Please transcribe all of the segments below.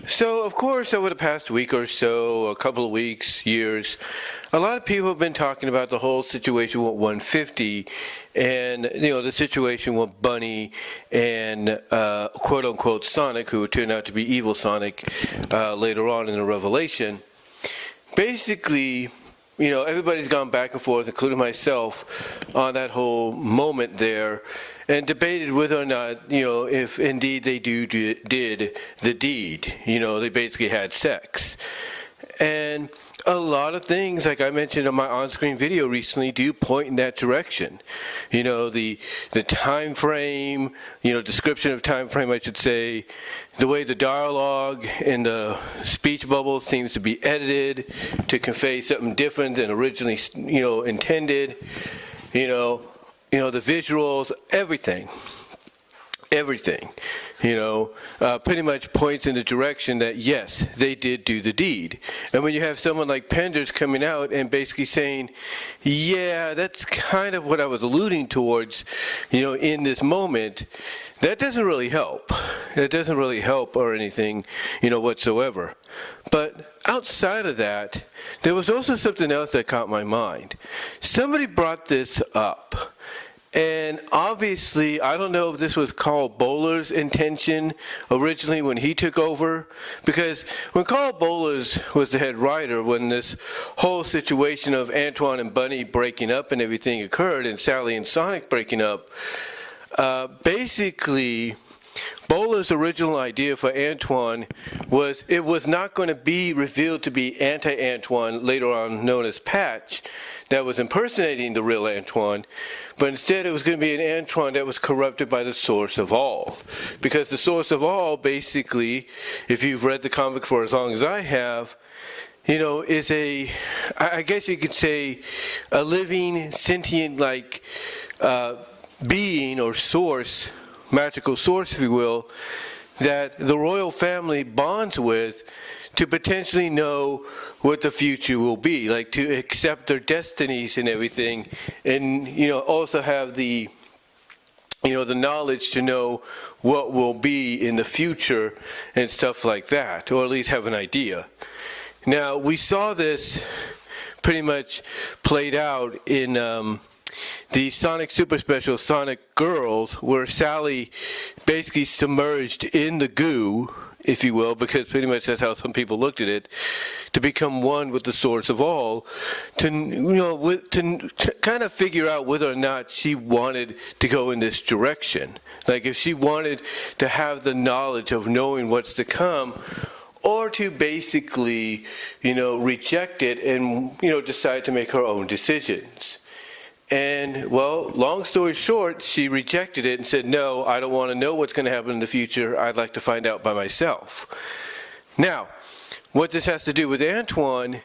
So, of course, over the past week or so, a couple of weeks, years, a lot of people have been talking about the whole situation with 150 and, the situation with Bunnie and quote-unquote Sonic, who turned out to be evil Sonic later on in the Revelation. Basically, everybody's gone back and forth, including myself, on that whole moment there, and debated whether or not, if indeed they did the deed. They basically had sex. And a lot of things, like I mentioned on my on-screen video recently, do point in that direction. The time frame, description of time frame, I should say, the way the dialogue and the speech bubble seems to be edited to convey something different than originally, intended. The visuals, everything, pretty much points in the direction that, yes, they did do the deed. And when you have someone like Penders coming out and basically saying, yeah, that's kind of what I was alluding towards, in this moment, that doesn't really help. It doesn't really help or anything, whatsoever. But outside of that, there was also something else that caught my mind. Somebody brought this up. And obviously, I don't know if this was Karl Bollars' intention originally when he took over, because when Karl Bollars was the head writer, when this whole situation of Antoine and Bunnie breaking up and everything occurred, and Sally and Sonic breaking up, basically, Bollars' original idea for Antoine was it was not going to be revealed to be anti-Antoine, later on known as Patch, that was impersonating the real Antoine, but instead it was going to be an Antoine that was corrupted by the source of all. Because the source of all, basically, if you've read the comic for as long as I have, is I guess you could say, a living, sentient, being or source, magical source, if you will, that the royal family bonds with to potentially know what the future will be, like to accept their destinies and everything, and also have the the knowledge to know what will be in the future and stuff like that, or at least have an idea. Now, we saw this pretty much played out in the Sonic Super Special Sonic Girls, where Sally basically submerged in the goo, if you will, because pretty much that's how some people looked at it, to become one with the source of all, to kind of figure out whether or not she wanted to go in this direction. Like if she wanted to have the knowledge of knowing what's to come, or to basically, reject it and, decide to make her own decisions. And, well, long story short, she rejected it and said, no, I don't want to know what's going to happen in the future. I'd like to find out by myself. Now, what this has to do with Antoine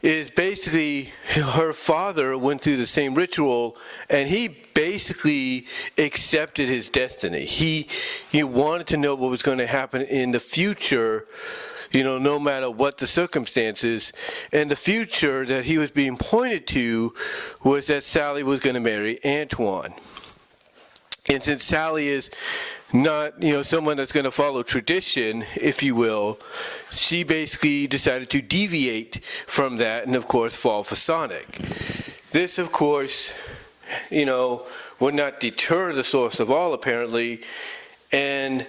is basically her father went through the same ritual, and he basically accepted his destiny. He wanted to know what was going to happen in the future, no matter what the circumstances. And the future that he was being pointed to was that Sally was going to marry Antoine. And since Sally is not, someone that's going to follow tradition, if you will, she basically decided to deviate from that and, of course, fall for Sonic. This, of course, would not deter the source of all, apparently. And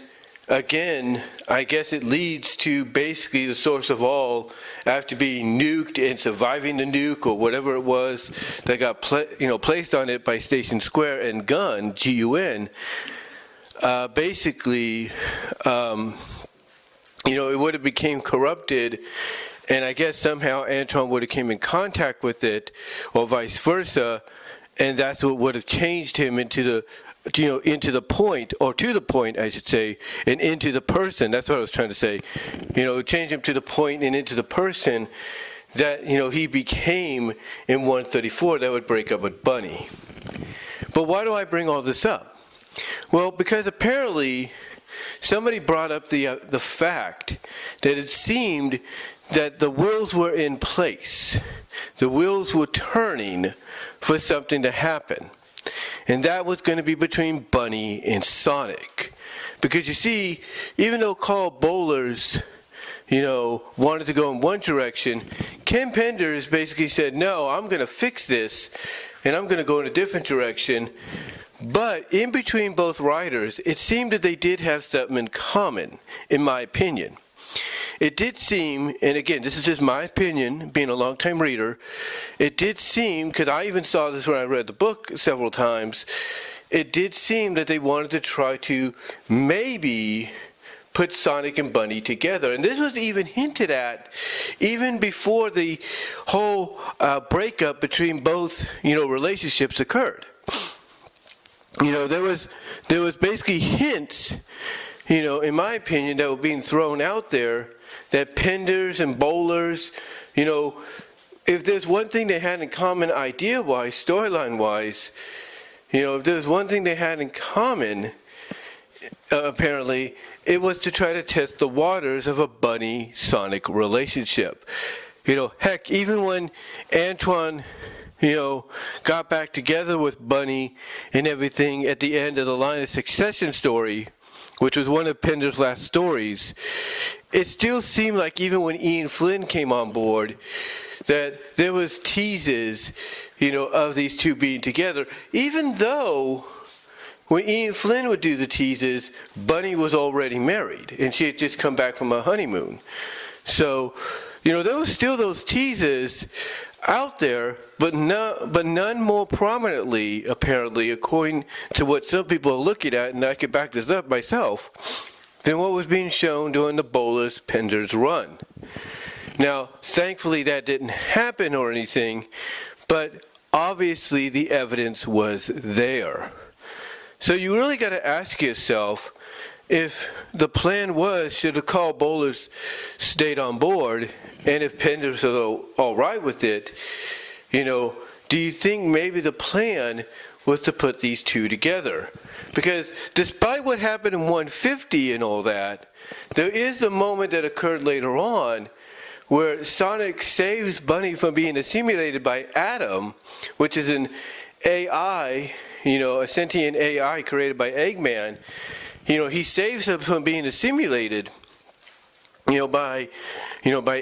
again, I guess it leads to basically the source of all, after being nuked and surviving the nuke or whatever it was that got placed on it by Station Square and Gun, G-U-N, basically, it would have became corrupted, and I guess somehow Antoine would have came in contact with it, or vice versa, and that's what would have changed him into the point, or to the point, I should say, and into the person. That's what I was trying to say. Change him to the point and into the person that, he became in 134 that would break up with Bunnie. But why do I bring all this up? Well, because apparently somebody brought up the fact that it seemed that the wheels were in place. The wheels were turning for something to happen. And that was going to be between Bunnie and Sonic. Because you see, even though Karl Bollars wanted to go in one direction. Ken Penders basically said, no, I'm going to fix this, and I'm going to go in a different direction. But in between both writers, it seemed that they did have something in common, in my opinion. It did seem, and again, this is just my opinion, being a longtime reader, it did seem, because I even saw this when I read the book several times, it did seem that they wanted to try to maybe put Sonic and Bunnie together. And this was even hinted at even before the whole breakup between both, relationships occurred. There was basically hints, in my opinion, that were being thrown out there that Penders and Bollars, if there's one thing they had in common idea-wise, storyline-wise, if there's one thing they had in common, apparently, it was to try to test the waters of a Bunnie-Sonic relationship. Heck, even when Antoine, got back together with Bunnie and everything at the end of the Line of Succession story, which was one of Penders' last stories, it still seemed like even when Ian Flynn came on board, that there was teases, of these two being together, even though when Ian Flynn would do the teases, Bunnie was already married, and she had just come back from a honeymoon. So, there was still those teases out there, but none more prominently, apparently, according to what some people are looking at, and I could back this up myself, than what was being shown during the Bollars Penders run. Now, thankfully that didn't happen or anything, but obviously the evidence was there. So you really got to ask yourself, if the plan was, should have Karl Bollars stayed on board, and if Penders was all right with it, do you think maybe the plan was to put these two together? Because despite what happened in 150 and all that, there is the moment that occurred later on where Sonic saves Bunnie from being assimilated by Adam, which is an AI, a sentient AI created by Eggman. He saves him from being assimilated, by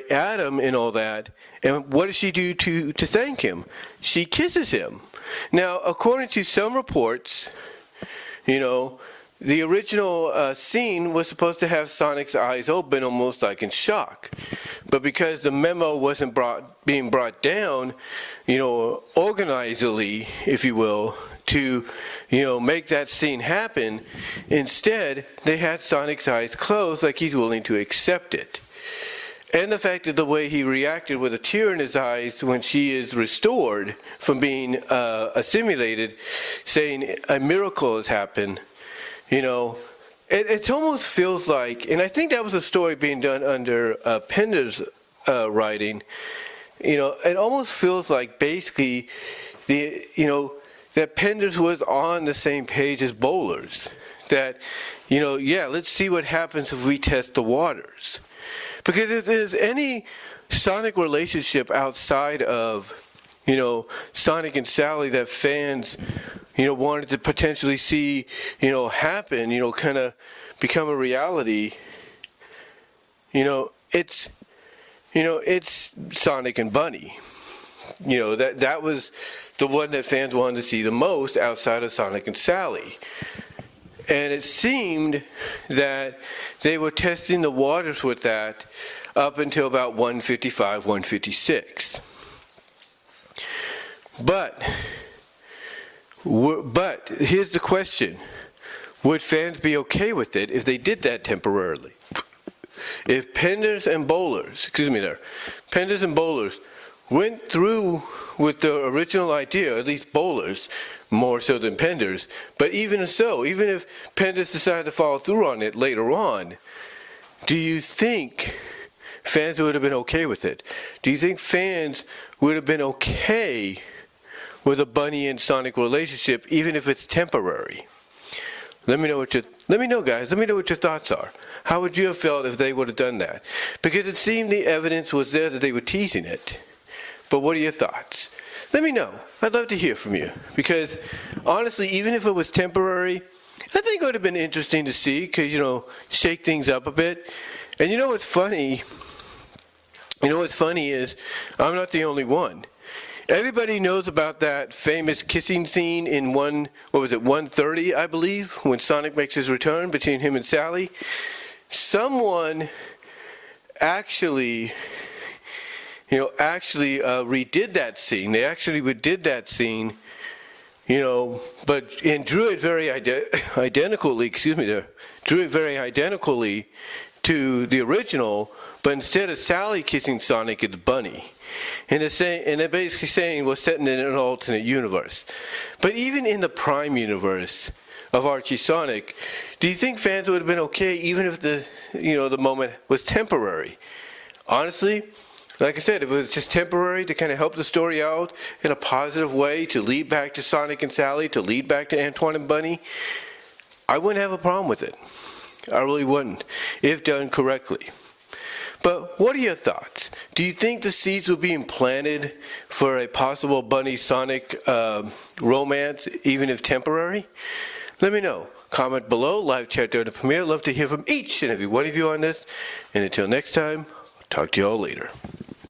Adam and all that. And what does she do to thank him? She kisses him. Now, according to some reports, the original scene was supposed to have Sonic's eyes open, almost like in shock. But because the memo wasn't being brought down, organizedly, if you will, to, make that scene happen, instead, they had Sonic's eyes closed like he's willing to accept it. And the fact that the way he reacted with a tear in his eyes when she is restored from being assimilated, saying a miracle has happened, it almost feels like, and I think that was a story being done under Penders' writing, it almost feels like basically that Penders was on the same page as Bollars. That, let's see what happens if we test the waters. Because if there's any Sonic relationship outside of, Sonic and Sally that fans, wanted to potentially see, happen, kind of become a reality, it's Sonic and Bunnie. That was the one that fans wanted to see the most outside of Sonic and Sally. And it seemed that they were testing the waters with that up until about 155, 156. But here's the question. Would fans be okay with it if they did that temporarily? If Penders and Bollars went through with the original idea, at least Bollars, more so than Penders, but even so, even if Penders decided to follow through on it later on, do you think fans would have been okay with it? Do you think fans would have been okay with a Bunnie and Sonic relationship, even if it's temporary? Let me know, guys. Let me know what your thoughts are. How would you have felt if they would have done that? Because it seemed the evidence was there that they were teasing it. But what are your thoughts? Let me know. I'd love to hear from you. Because, honestly, even if it was temporary, I think it would have been interesting to see, because, shake things up a bit. And you know what's funny? You know what's funny is I'm not the only one. Everybody knows about that famous kissing scene in 130, I believe, when Sonic makes his return between him and Sally. Someone actually redid that scene. They actually redid that scene, and drew it very identically. Drew it very identically to the original, but instead of Sally kissing Sonic, it's Bunnie. And they're basically saying we're setting in an alternate universe. But even in the Prime universe of Archie Sonic, do you think fans would have been okay even if the moment was temporary? Honestly, like I said, if it was just temporary to kind of help the story out in a positive way, to lead back to Sonic and Sally, to lead back to Antoine and Bunnie, I wouldn't have a problem with it. I really wouldn't, if done correctly. But what are your thoughts? Do you think the seeds were being planted for a possible Bunnie-Sonic romance, even if temporary? Let me know. Comment below, live chat during the premiere. Love to hear from each and every one of you on this. And until next time, talk to you all later.